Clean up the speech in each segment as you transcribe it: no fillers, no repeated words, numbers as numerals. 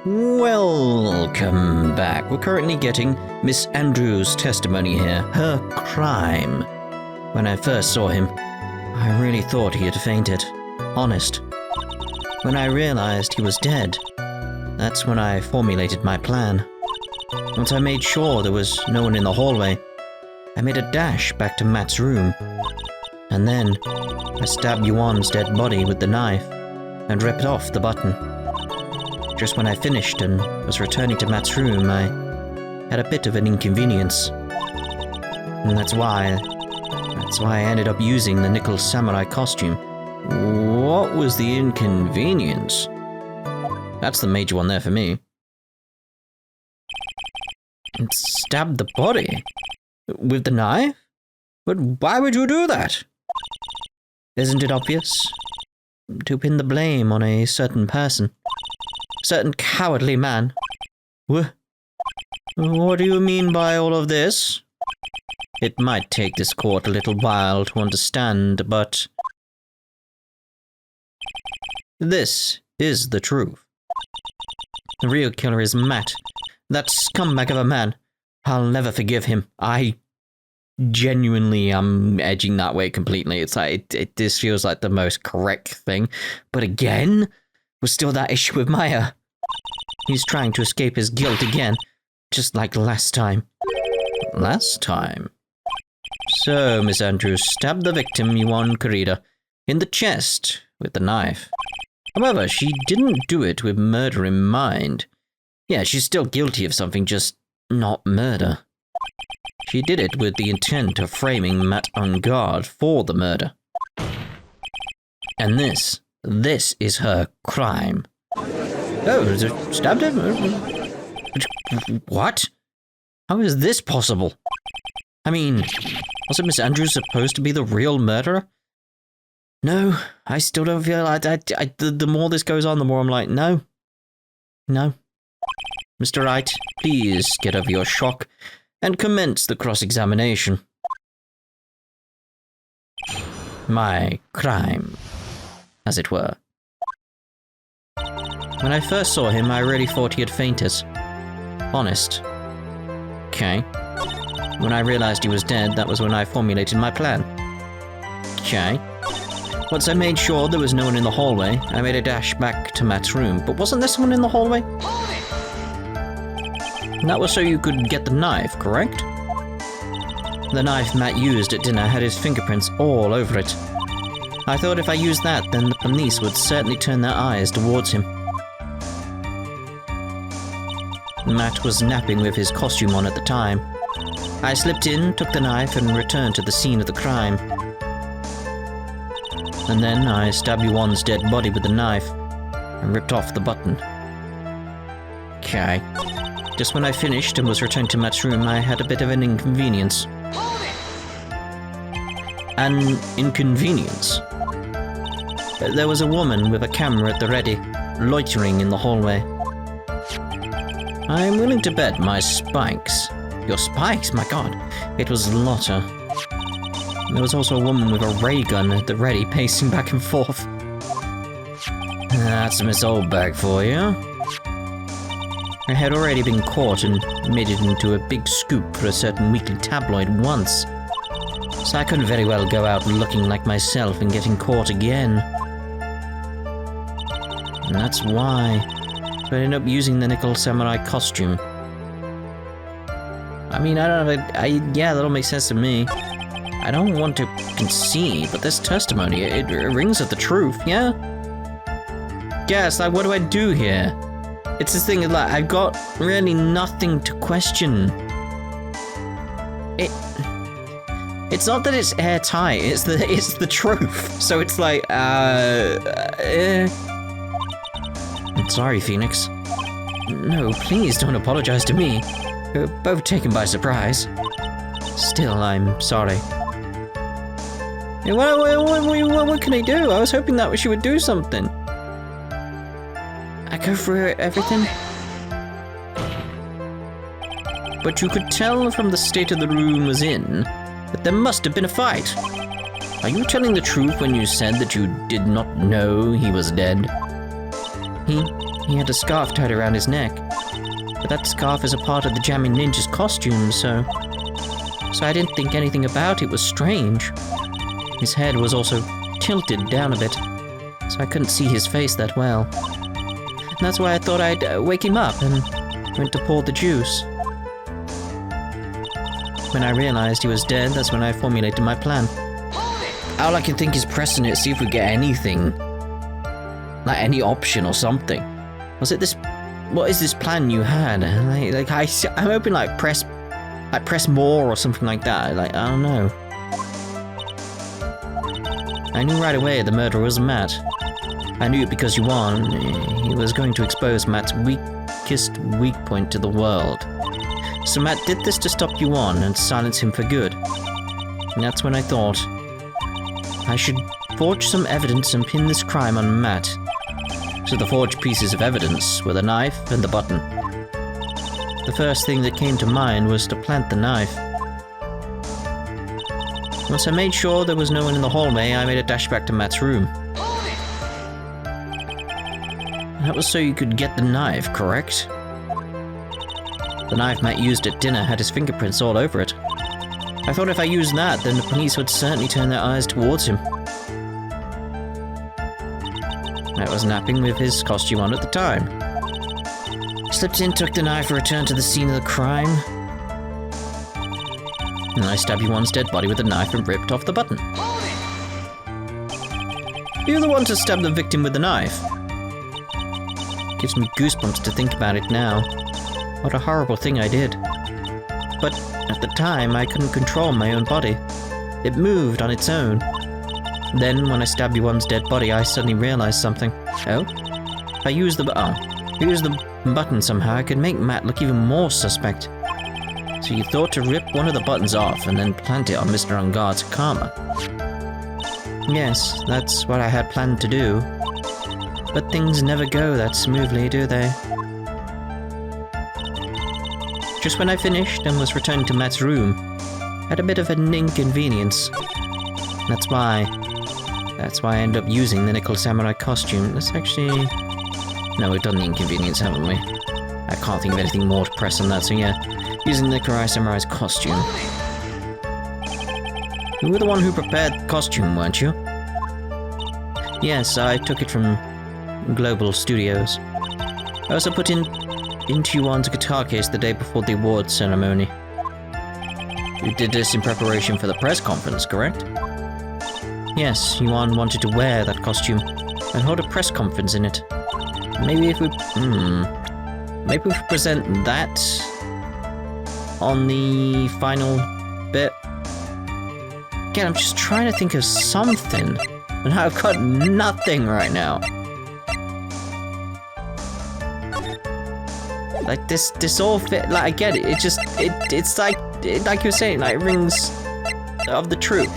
Welcome back. We're currently getting Miss Andrews' testimony here. Her crime. When I first saw him, I really thought he had fainted. Honest. When I realized he was dead, that's when I formulated my plan. Once I made sure there was no one in the hallway, I made a dash back to Matt's room. And then, I stabbed Yuan's dead body with the knife and ripped off the button. Just when I finished and was returning to Matt's room, I had a bit of an inconvenience. And that's why I ended up using the nickel samurai costume. What was the inconvenience? That's the major one there for me. And stabbed the body? With the knife? But why would you do that? Isn't it obvious? To pin the blame on a certain person. Certain cowardly man. What do you mean by all of this? It might take this court a little while to understand, but this is the truth. The real killer is Matt. That scumbag of a man. I'll never forgive him. I genuinely am edging that way completely. It's like, this feels like the most correct thing. But again, was still that issue with Maya. He's trying to escape his guilt again, just like last time. Last time? So, Miss Andrews stabbed the victim, Yuan Kurita, in the chest with the knife. However, she didn't do it with murder in mind. Yeah, she's still guilty of something, just not murder. She did it with the intent of framing Matt on guard for the murder. And this is her crime. Oh, stabbed him? What? How is this possible? I mean, wasn't Miss Andrews supposed to be the real murderer? No, I still don't feel like the more this goes on, the more I'm like, no. Mr. Wright, please get over your shock and commence the cross-examination. My crime, as it were. When I first saw him, I really thought he had fainted. Honest. Okay. When I realized he was dead, that was when I formulated my plan. Okay. Once I made sure there was no one in the hallway, I made a dash back to Matt's room. But wasn't there someone in the hallway? That was so you could get the knife, correct? The knife Matt used at dinner had his fingerprints all over it. I thought if I used that, then the police would certainly turn their eyes towards him. Matt was napping with his costume on at the time. I slipped in, took the knife, and returned to the scene of the crime. And then I stabbed Yuan's dead body with the knife and ripped off the button. Okay. Just when I finished and was returned to Matt's room, I had a bit of an inconvenience. An inconvenience? There was a woman with a camera at the ready, loitering in the hallway. I'm willing to bet my spikes. Your spikes? My god. It was Lotta. There was also a woman with a ray gun at the ready, pacing back and forth. That's Miss Oldbag for you. I had already been caught and made it into a big scoop for a certain weekly tabloid once. So I couldn't very well go out looking like myself and getting caught again. And that's why I ended up using the nickel samurai costume. I mean, I don't know, yeah, that'll make sense to me. I don't want to concede, but this testimony, it rings with the truth, yeah? Yes, like, what do I do here? It's this thing, like, I've got really nothing to question. It's not that it's airtight, it's the truth. So it's like, I'm sorry, Pheonix. No, please don't apologize to me. We were both taken by surprise. Still, I'm sorry. Yeah, what can I do? I was hoping that she would do something. I go through everything. But you could tell from the state of the room was in that there must have been a fight. Are you telling the truth when you said that you did not know he was dead? he had a scarf tied around his neck. But that scarf is a part of the Jamming Ninja's costume, so I didn't think anything about it was strange. His head was also tilted down a bit, so I couldn't see his face that well. And that's why I thought I'd wake him up and went to pour the juice. When I realized he was dead, that's when I formulated my plan. All I can think is pressing it, see if we get anything. Like any option or something. Was it this... What is this plan you had? I'm hoping press more or something like that. I don't know. I knew right away the murderer was Matt. I knew it because Yuan, he was going to expose Matt's weakest weak point to the world. So Matt did this to stop Yuan and silence him for good. And that's when I thought I should forge some evidence and pin this crime on Matt. So the forged pieces of evidence were the knife and the button. The first thing that came to mind was to plant the knife. Once I made sure there was no one in the hallway, I made a dash back to Matt's room. That was so you could get the knife, correct? The knife Matt used at dinner had his fingerprints all over it. I thought if I used that, then the police would certainly turn their eyes towards him. Matt was napping with his costume on at the time. Slipped in, took the knife, returned to the scene of the crime. And I stabbed Yuan's dead body with the knife and ripped off the button. You're the one to stab the victim with the knife. Gives me goosebumps to think about it now. What a horrible thing I did. But at the time, I couldn't control my own body. It moved on its own. Then, when I stabbed Yuan's dead body, I suddenly realized something. Oh? If I used the button somehow, I could make Matt look even more suspect. So you thought to rip one of the buttons off and then plant it on Mr. Unguard's karma. Yes, that's what I had planned to do. But things never go that smoothly, do they? Just when I finished and was returning to Matt's room, I had a bit of an inconvenience. That's why I ended up using the Nickel Samurai costume. That's actually... No, we've done the inconvenience, haven't we? I can't think of anything more to press on that, so yeah. Using the Nickel Samurai's costume. You were the one who prepared the costume, weren't you? Yes, I took it from Global Studios. I also put into Yuan's guitar case the day before the awards ceremony. You did this in preparation for the press conference, correct? Yes, Yuan wanted to wear that costume and hold a press conference in it. Maybe if we... Maybe we present that on the final bit. Again, I'm just trying to think of something, and I've got nothing right now. Like this all fit. Like I get it. It's like you were saying, like rings of the truth.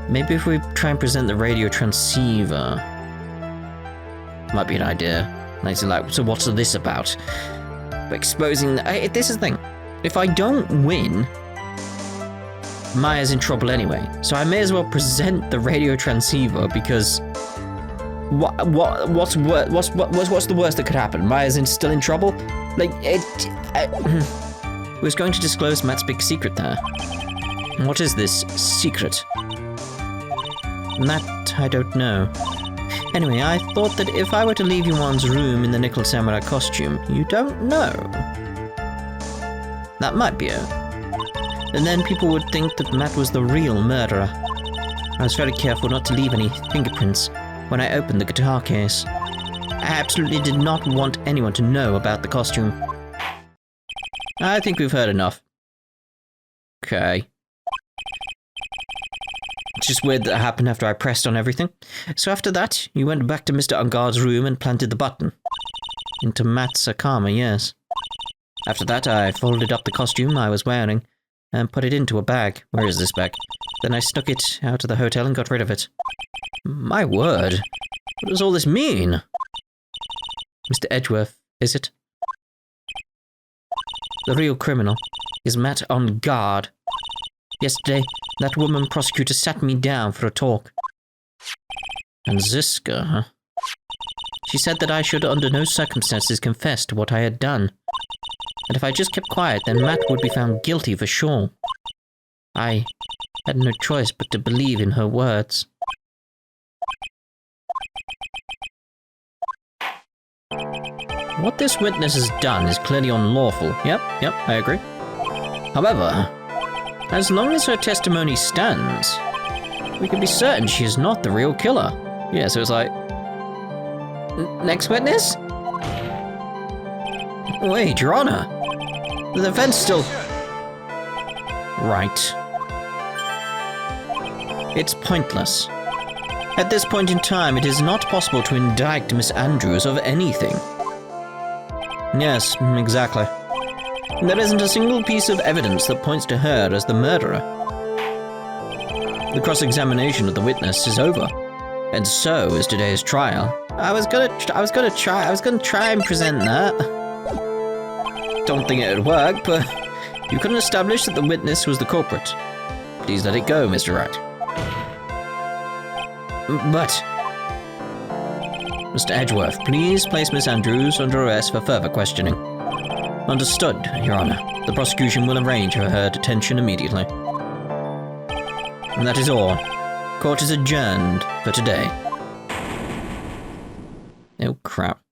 Maybe if we try and present the radio transceiver, might be an idea. Like, so what's this about? Exposing. This is the thing. If I don't win, Maya's in trouble anyway. So I may as well present the radio transceiver because what's the worst that could happen? Maya's still in trouble. Like it was going to disclose Matt's big secret there. What is this secret? That I don't know. Anyway, I thought that if I were to leave Yuan's room in the Nickel Samurai costume, you don't know. That might be it. And then people would think that Matt was the real murderer. I was very careful not to leave any fingerprints when I opened the guitar case. I absolutely did not want anyone to know about the costume. I think we've heard enough. Okay. It's just weird that happened after I pressed on everything. So after that, you went back to Mr. Unguard's room and planted the button. Into Matt's karma, yes. After that, I folded up the costume I was wearing and put it into a bag. Where is this bag? Then I snuck it out of the hotel and got rid of it. My word. What does all this mean? Mr. Edgeworth, is it? The real criminal is Matt Unguard. Yesterday, that woman prosecutor sat me down for a talk. And Ziska, huh? She said that I should under no circumstances confess to what I had done. And if I just kept quiet, then Matt would be found guilty for sure. I had no choice but to believe in her words. What this witness has done is clearly unlawful. Yep, I agree. However, as long as her testimony stands, we can be certain she is not the real killer. Yeah, so it's like... Next witness? Wait, Your Honor. The defense still... Right. It's pointless. At this point in time, it is not possible to indict Miss Andrews of anything. Yes, exactly. There isn't a single piece of evidence that points to her as the murderer. The cross-examination of the witness is over, and so is today's trial. I was gonna try and present that. Don't think it would work, but you couldn't establish that the witness was the culprit. Please let it go, Mr. Wright. But... Mr. Edgeworth, please place Miss Andrews under arrest for further questioning. Understood, Your Honor. The prosecution will arrange for her detention immediately. And that is all. Court is adjourned for today. Oh, crap.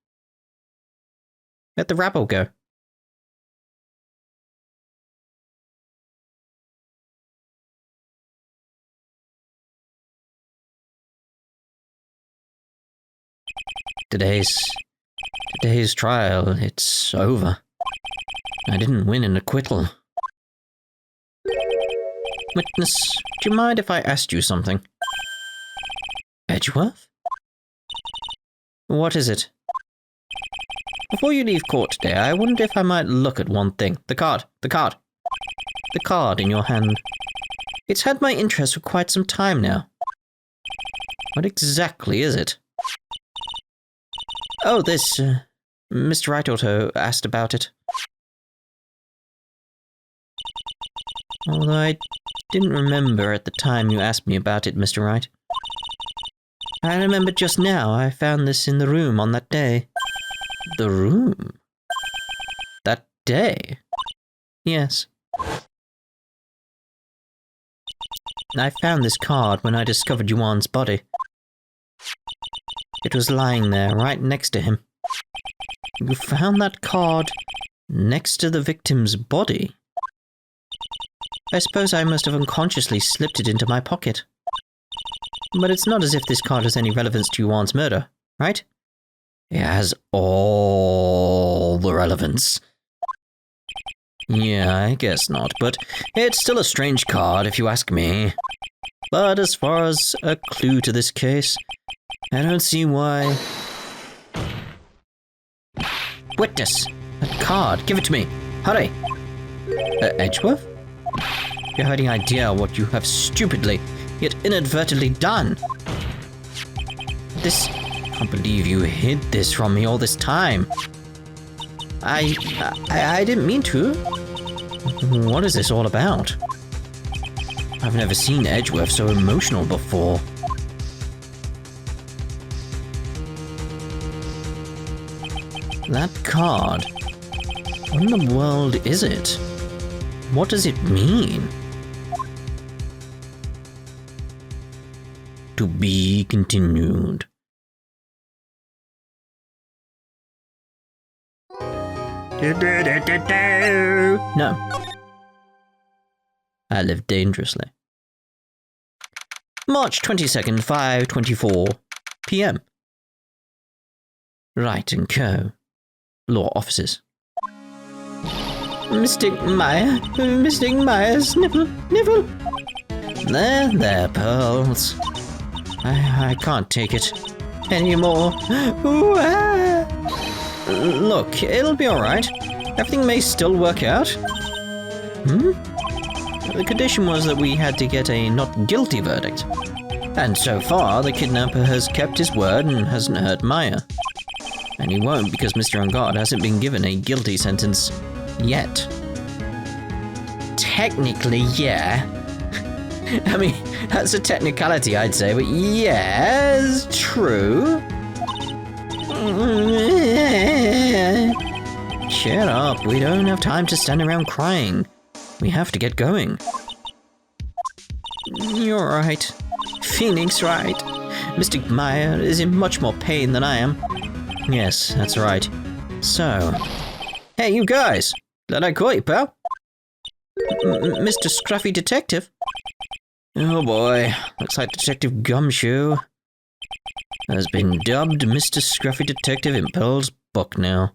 Let the rabble go. Today's trial, it's over. I didn't win an acquittal. Witness, do you mind if I asked you something? Edgeworth? What is it? Before you leave court today, I wondered if I might look at one thing. The card in your hand. It's had my interest for quite some time now. What exactly is it? Oh, this, Mr. Wright Auto asked about it. Although I didn't remember at the time you asked me about it, Mr. Wright. I remember just now I found this in the room on that day. The room? That day? Yes. I found this card when I discovered Yuan's body. It was lying there, right next to him. You found that card next to the victim's body? I suppose I must have unconsciously slipped it into my pocket. But it's not as if this card has any relevance to Yuan's murder, right? It has all the relevance. Yeah, I guess not, but it's still a strange card if you ask me. But as far as a clue to this case, I don't see why... Witness! That card! Give it to me! Hurry! Edgeworth? You have any idea what you have stupidly, yet inadvertently done? I can't believe you hid this from me all this time. I didn't mean to. What is this all about? I've never seen Edgeworth so emotional before. That card. What in the world is it? What does it mean? To be continued. No. I live dangerously. March 22nd, 5:24 p.m. Wright & Co. Law Offices. Mystic Myers, nipple. There, Pearls. I can't take it anymore. Ooh, ah. Look, it'll be alright. Everything may still work out. The condition was that we had to get a not guilty verdict. And so far, the kidnapper has kept his word and hasn't hurt Maya. And he won't because Mr. On Guard hasn't been given a guilty sentence yet. Technically, yeah. I mean, that's a technicality, I'd say, but yes, true. Cheer up, we don't have time to stand around crying. We have to get going. You're right. Phoenix Wright. Mr. Meyer is in much more pain than I am. Yes, that's right. So... Hey, you guys! Glad I caught you, pal. Mr. Scruffy Detective? Oh boy, looks like Detective Gumshoe has been dubbed Mr. Scruffy Detective in Pearl's book now.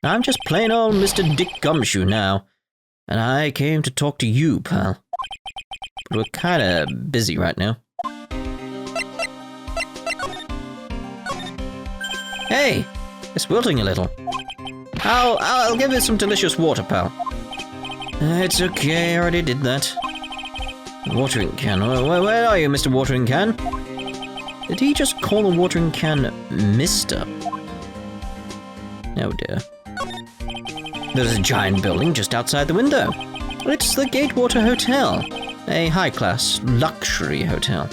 I'm just plain old Mr. Dick Gumshoe now, and I came to talk to you, pal. But we're kinda busy right now. Hey, it's wilting a little. I'll give it some delicious water, pal. It's okay, I already did that. Watering can. Where are you, Mr. Watering Can? Did he just call the watering can Mr.? Oh dear. There's a giant building just outside the window. It's the Gatewater Hotel, a high-class luxury hotel.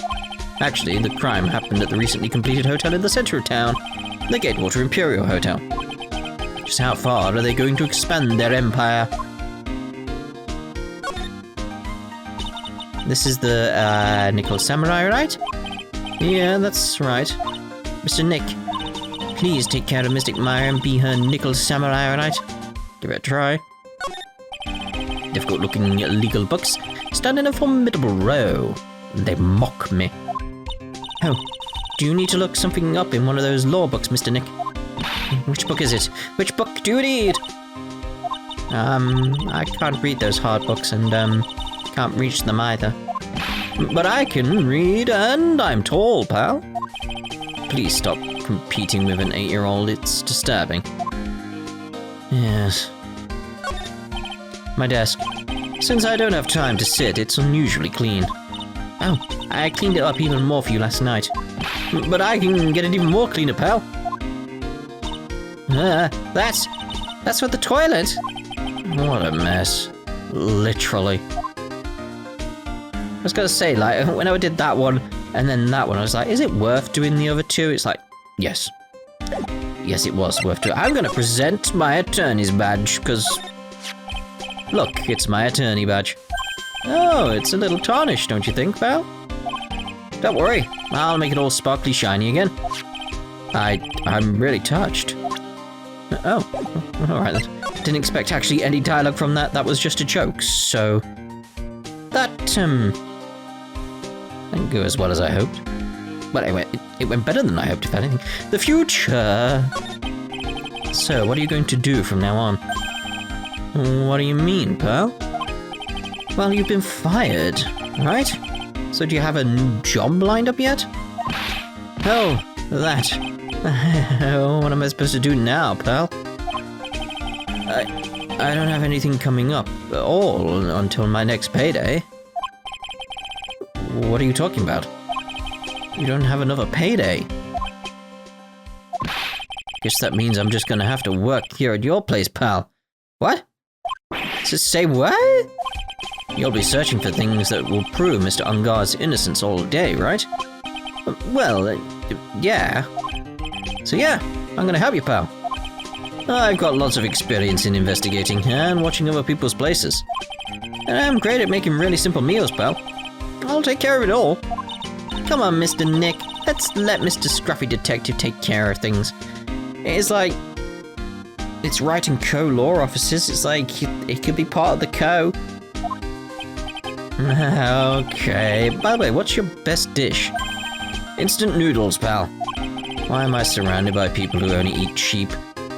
Actually, the crime happened at the recently completed hotel in the center of town, the Gatewater Imperial Hotel. Just how far are they going to expand their empire? This is the, Nickel Samurai, right? Yeah, that's right. Mr. Nick, please take care of Mystic Meyer and be her Nickel Samurai, right? Give it a try. Difficult-looking legal books stand in a formidable row. They mock me. Oh, do you need to look something up in one of those law books, Mr. Nick? Which book is it? Which book do you need? I can't read those hard books and, can't reach them either. But I can read, and I'm tall, pal. Please stop competing with an 8-year-old, it's disturbing. Yes. My desk. Since I don't have time to sit, it's unusually clean. Oh, I cleaned it up even more for you last night. But I can get it even more cleaner, pal. That's for the toilet. What a mess. Literally. I was gonna say, like, when I did that one, and then that one, I was like, is it worth doing the other two? It's like, yes. Yes, it was worth doing. I'm gonna present my attorney's badge, because... Look, it's my attorney badge. Oh, it's a little tarnished, don't you think, pal? Don't worry, I'll make it all sparkly shiny again. I'm really touched. Oh, alright then. Didn't expect actually any dialogue from that. That was just a joke, so... That, didn't go as well as I hoped. But anyway, it went better than I hoped, if anything. The future! So, what are you going to do from now on? What do you mean, pal? Well, you've been fired, right? So do you have a new job lined up yet? Oh, that. What am I supposed to do now, pal? I don't have anything coming up at all until my next payday. What are you talking about? You don't have another payday. Guess that means I'm just gonna have to work here at your place, pal. What? Does it say what? You'll be searching for things that will prove Mr. Ungar's innocence all day, right? Well, yeah. So yeah, I'm gonna help you, pal. I've got lots of experience in investigating and watching other people's places. And I'm great at making really simple meals, pal. I'll take care of it all. Come on, Mr. Nick. Let's let Mr. Scruffy Detective take care of things. It's like... It's Wright & Co. law offices. It's like, it could be part of the Co. Okay. By the way, what's your best dish? Instant noodles, pal. Why am I surrounded by people who only eat cheap,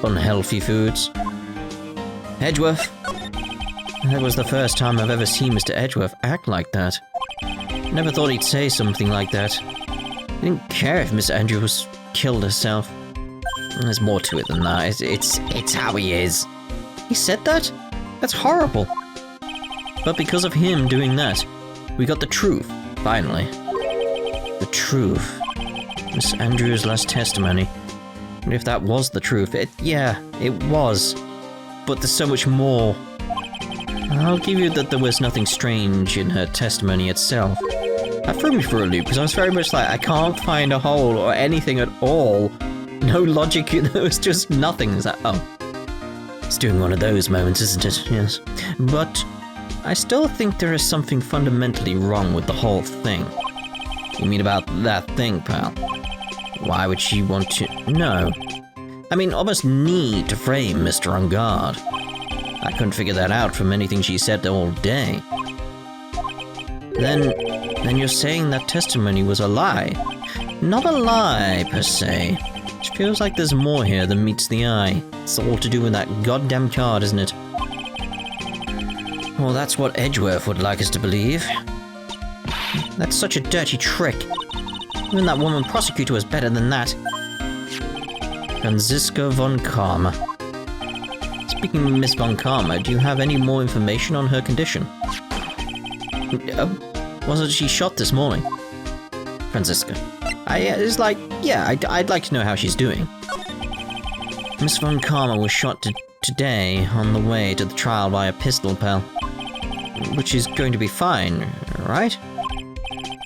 unhealthy foods? Edgeworth. That was the first time I've ever seen Mr. Edgeworth act like that. Never thought he'd say something like that. He didn't care if Miss Andrews killed herself. There's more to it than that. It's how he is. He said that? That's horrible. But because of him doing that, we got the truth, finally. The truth. Miss Andrews' last testimony. And if that was the truth, yeah, it was. But there's so much more. I'll give you that there was nothing strange in her testimony itself. That threw me for a loop, because I was very much like, I can't find a hole or anything at all No logic, there was just nothing. Is that, oh. It's doing one of those moments, isn't it? Yes. But I still think there is something fundamentally wrong with the whole thing. You mean about that thing, pal? Why would she want to... No. I mean, almost need to frame Mr. On Guard. I couldn't figure that out from anything she said all day. Then you're saying that testimony was a lie. Not a lie, per se. It feels like there's more here than meets the eye. It's all to do with that goddamn card, isn't it? Well, that's what Edgeworth would like us to believe. That's such a dirty trick. Even that woman prosecutor was better than that. Franziska von Karma. Speaking of Miss von Karma, do you have any more information on her condition? Wasn't she shot this morning? Franziska. It's like, yeah, I'd like to know how she's doing. Miss von Karma was shot today on the way to the trial by a pistol, pal. Which is going to be fine, right?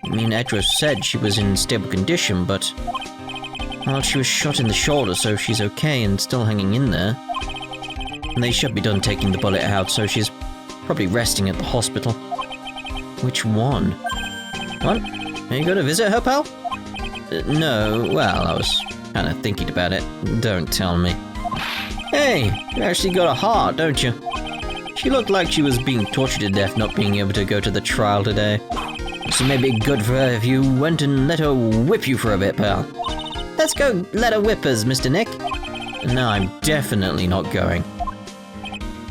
I mean, Edgeworth said she was in stable condition, but... Well, she was shot in the shoulder, so she's okay and still hanging in there. And they should be done taking the bullet out, so she's probably resting at the hospital. Which one? What? Are you going to visit her, pal? No, well, I was kind of thinking about it. Don't tell me. Hey, you actually got a heart, don't you? She looked like she was being tortured to death not being able to go to the trial today. So maybe good for her if you went and let her whip you for a bit, pal. Let's go let her whip us, Mr. Nick. No, I'm definitely not going.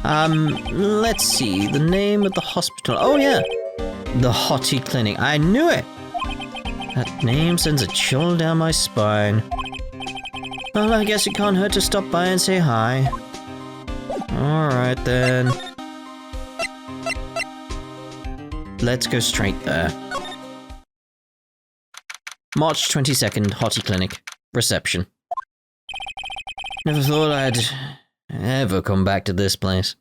Let's see, the name of the hospital. Oh yeah, the Hotti Clinic. I knew it! That name sends a chill down my spine. Well, I guess it can't hurt to stop by and say hi. Alright then. Let's go straight there. March 22nd, Hotti Clinic. Reception. Never thought I'd ever come back to this place.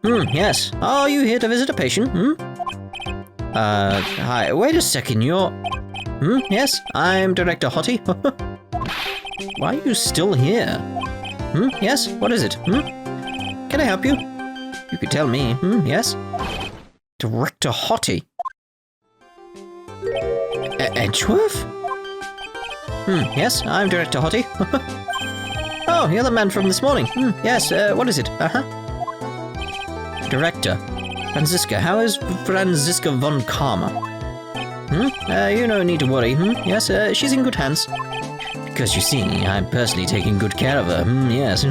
Yes. Are you here to visit a patient? Hi. Wait a second, you're... Yes, I'm Director Hotti. Why are you still here? Yes, what is it? Can I help you? You could tell me. Yes? Director Hotti. Edgeworth? Yes, I'm Director Hotti. Oh, you're the man from this morning. Yes, what is it? Director. Franziska, how is Franziska von Karma? You no need to worry. Yes, she's in good hands. Because you see, I'm personally taking good care of her. Yes.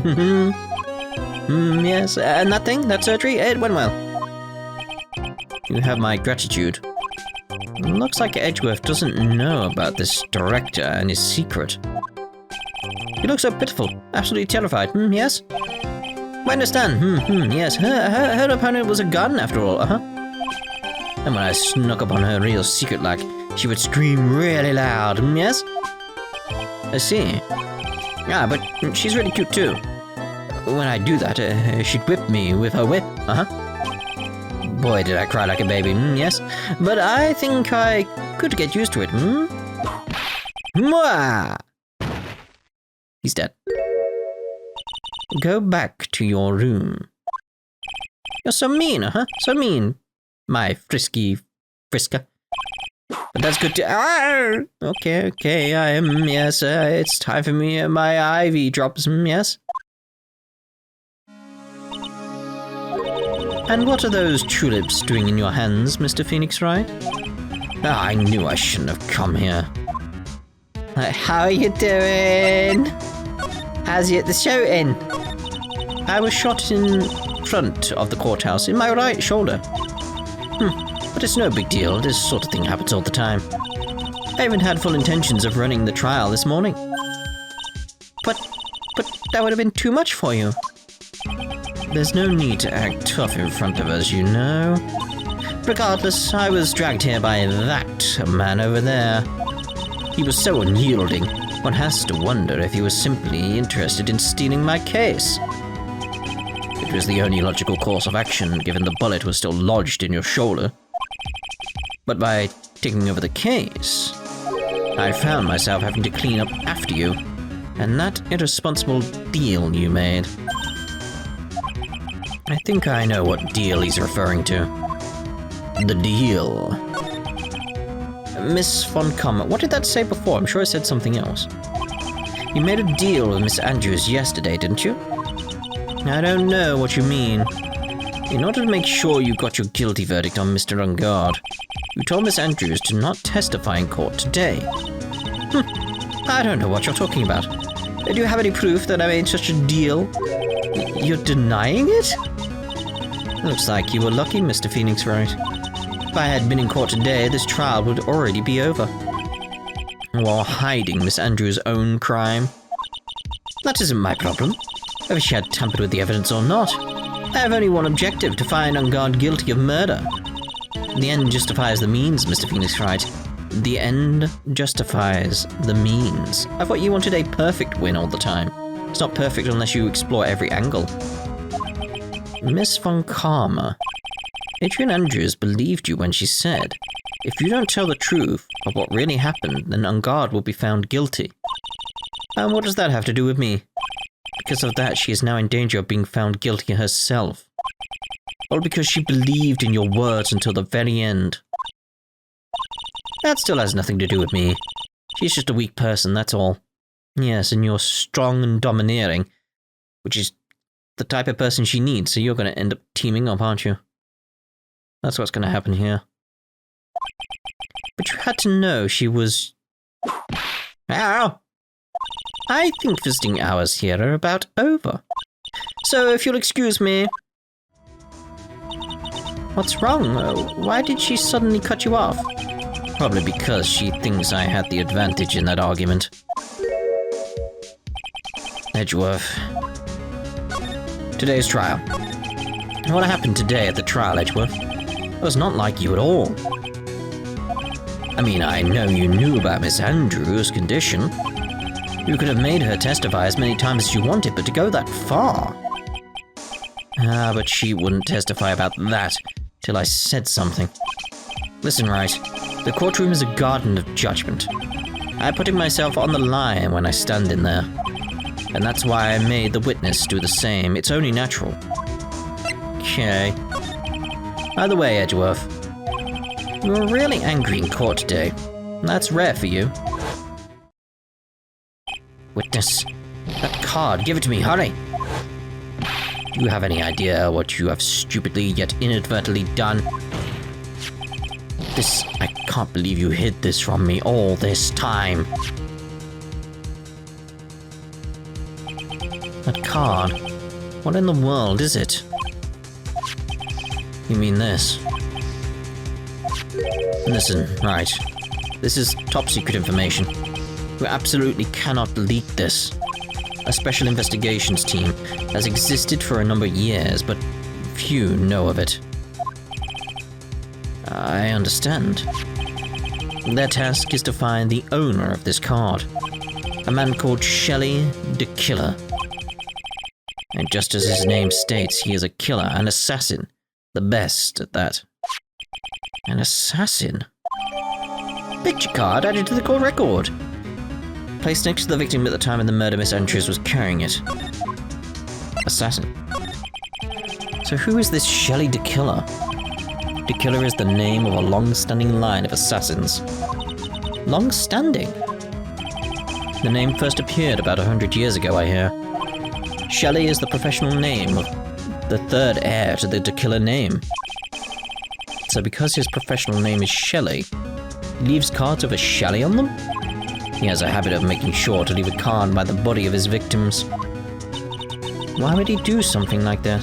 Yes, and that thing, that surgery, it went well. You have my gratitude. Looks like Edgeworth doesn't know about this director and his secret. He looks so pitiful, absolutely terrified. Yes? I understand. Yes, her opponent was a garden after all, And when I snuck up on her real secret like, she would scream really loud, yes? I see. Yeah, but she's really cute too. When I do that, she'd whip me with her whip, Boy, did I cry like a baby, yes? But I think I could get used to it, Mwah! He's dead. Go back to your room. You're so mean, So mean, my frisky Friska. But that's good to... Okay, I am, yes, it's time for me, my IV drops, yes? And what are those tulips doing in your hands, Mr. Phoenix Wright? I knew I shouldn't have come here. How are you doing? How's the shooting? I was shot in front of the courthouse, in my right shoulder. But it's no big deal, this sort of thing happens all the time. I even had full intentions of running the trial this morning. But that would have been too much for you. There's no need to act tough in front of us, you know. Regardless, I was dragged here by that man over there. He was so unyielding, one has to wonder if he was simply interested in stealing my case. It was the only logical course of action, given the bullet was still lodged in your shoulder. But by taking over the case, I found myself having to clean up after you. And that irresponsible deal you made. I think I know what deal he's referring to. The deal. Miss Von Comet, what did that say before? I'm sure I said something else. You made a deal with Miss Andrews yesterday, didn't you? I don't know what you mean. In order to make sure you got your guilty verdict on Mr. Ungard, you told Miss Andrews to not testify in court today. I don't know what you're talking about. Do you have any proof that I made such a deal? You're denying it? Looks like you were lucky, Mr. Phoenix Wright. If I had been in court today, this trial would already be over. While hiding Miss Andrews' own crime. That isn't my problem, whether she had tampered with the evidence or not. I have only one objective, to find Ungard guilty of murder. The end justifies the means, Mr. Phoenix Wright. The end justifies the means. I thought you wanted a perfect win all the time. It's not perfect unless you explore every angle. Miss Von Karma. Adrian Andrews believed you when she said, if you don't tell the truth of what really happened, then Ungard will be found guilty. And what does that have to do with me? Because of that, she is now in danger of being found guilty herself. All because she believed in your words until the very end. That still has nothing to do with me. She's just a weak person, that's all. Yes, and you're strong and domineering, which is the type of person she needs, so you're going to end up teaming up, aren't you? That's what's going to happen here. But you had to know she was... Ow! I think visiting hours here are about over. So, if you'll excuse me... What's wrong? Why did she suddenly cut you off? Probably because she thinks I had the advantage in that argument. Edgeworth. Today's trial. What happened today at the trial, Edgeworth? It was not like you at all. I mean, I know you knew about Miss Andrews' condition. You could have made her testify as many times as you wanted, but to go that far... but she wouldn't testify about that till I said something. Listen, Wright. The courtroom is a garden of judgment. I'm putting myself on the line when I stand in there. And that's why I made the witness do the same. It's only natural. Okay. By the way, Edgeworth, you were really angry in court today. That's rare for you. Witness, that card, give it to me, hurry! Do you have any idea what you have stupidly yet inadvertently done? I can't believe you hid this from me all this time. That card, what in the world is it? You mean this? Listen, right. This is top secret information. We absolutely cannot leak this. A special investigations team has existed for a number of years, but few know of it. I understand. Their task is to find the owner of this card, a man called Shelley the Killer. And just as his name states, he is a killer, an assassin, the best at that. An assassin? Picture card added to the court record. Placed next to the victim at the time of the murder, Miss Andrews was carrying it. Assassin. So who is this Shelley the Killer? The Killer is the name of a long-standing line of assassins. Long-standing? The name first appeared about 100 years ago, I hear. Shelley is the professional name of the third heir to the Killer name. So because his professional name is Shelley, he leaves cards with a Shelley on them? He has a habit of making sure to leave a card by the body of his victims. Why would he do something like that?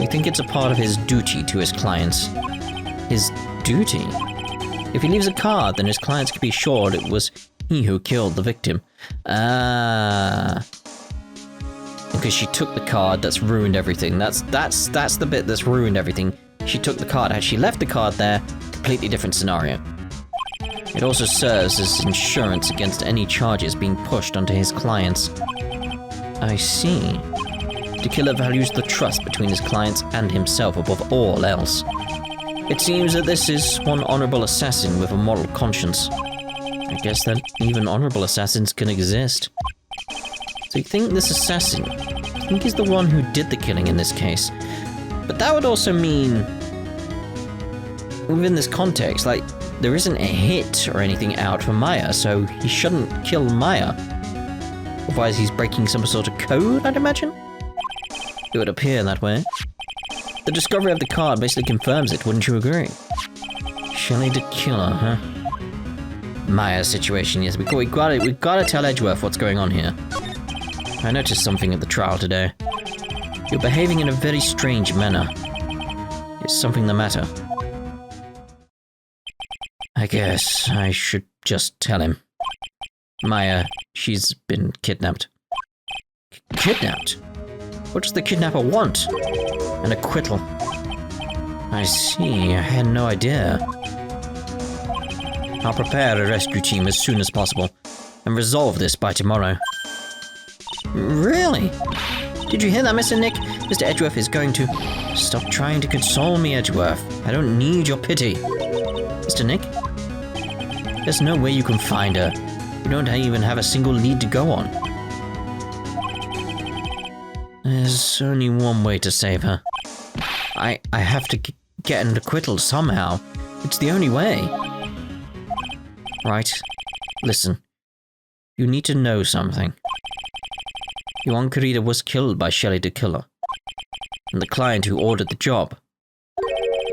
You think it's a part of his duty to his clients? His duty? If he leaves a card, then his clients can be sure it was he who killed the victim. Because she took the card, that's ruined everything. That's the bit that's ruined everything. She took the card. Had she left the card there, completely different scenario. It also serves as insurance against any charges being pushed onto his clients. I see. The Killer values the trust between his clients and himself above all else. It seems that this is one honorable assassin with a moral conscience. I guess that even honorable assassins can exist. So you think this assassin, I think he's the one who did the killing in this case. But that would also mean, within this context, like, there isn't a hit or anything out for Maya, so he shouldn't kill Maya. Otherwise he's breaking some sort of code, I'd imagine? It would appear that way. The discovery of the card basically confirms it, wouldn't you agree? Shelley the killer, huh? Maya's situation, yes. We've gotta tell Edgeworth what's going on here. I noticed something at the trial today. You're behaving in a very strange manner. Is something the matter? I guess I should just tell him. Maya, she's been kidnapped. Kidnapped? What does the kidnapper want? An acquittal. I see, I had no idea. I'll prepare a rescue team as soon as possible, and resolve this by tomorrow. Really? Did you hear that, Mr. Nick? Mr. Edgeworth is going to... Stop trying to console me, Edgeworth. I don't need your pity. Mr. Nick? There's no way you can find her. You don't even have a single lead to go on. There's only one way to save her. I have to get an acquittal somehow. It's the only way. Right. Listen. You need to know something. Yuan Kurita was killed by Shelley the Killer. And the client who ordered the job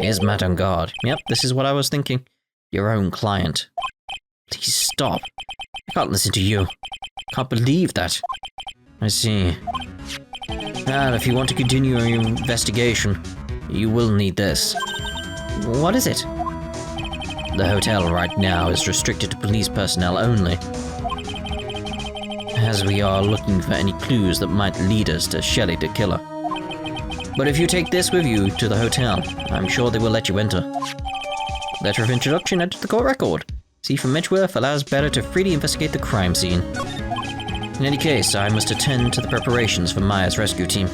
is Madame Guard. Yep, this is what I was thinking. Your own client. Please stop. I can't listen to you. Can't believe that. I see. And if you want to continue your investigation, you will need this. What is it? The hotel right now is restricted to police personnel only, as we are looking for any clues that might lead us to Shelley the Killer. But if you take this with you to the hotel, I'm sure they will let you enter. Letter of introduction entered the court record. See from Edgeworth allows better to freely investigate the crime scene. In any case, I must attend to the preparations for Maya's rescue team.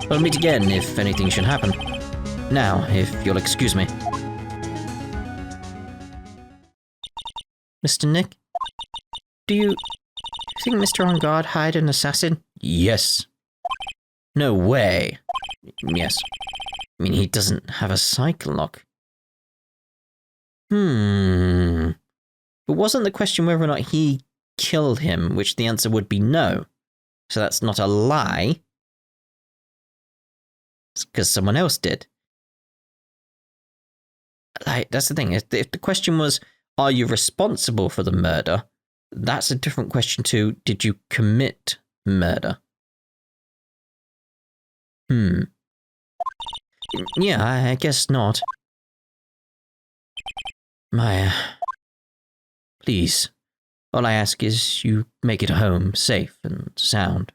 We'll meet again if anything should happen. Now, if you'll excuse me. Mr. Nick? Do you think Mr. On Guard hired an assassin? Yes. No way. Yes. I mean, he doesn't have a cycle lock. But wasn't the question whether or not he killed him, which the answer would be no. So that's not a lie. It's because someone else did. Like, that's the thing. If the question was, are you responsible for the murder? That's a different question to, did you commit murder? Yeah, I guess not. Maya, please. All I ask is you make it home safe and sound.